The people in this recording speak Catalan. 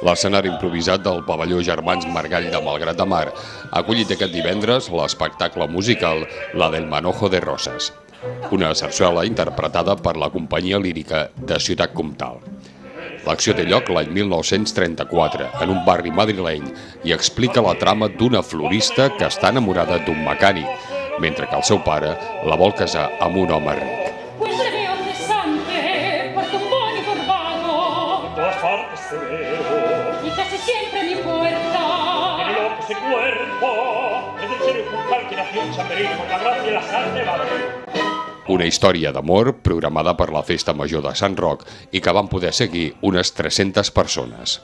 L'escenari improvisat del pavelló Germans Margall de Malgrat de Mar ha acollit aquest divendres l'espectacle musical La del Manojo de Roses, una sarsuela interpretada per la companyia lírica de Ciutat Comtal. L'acció té lloc l'any 1934 en un barri madrileny i explica la trama d'una florista que està enamorada d'un mecànic, mentre que el seu pare la vol casar amb un home ric. Una història d'amor programada per la Festa Major de Sant Roc i que van poder seguir unes 300 persones.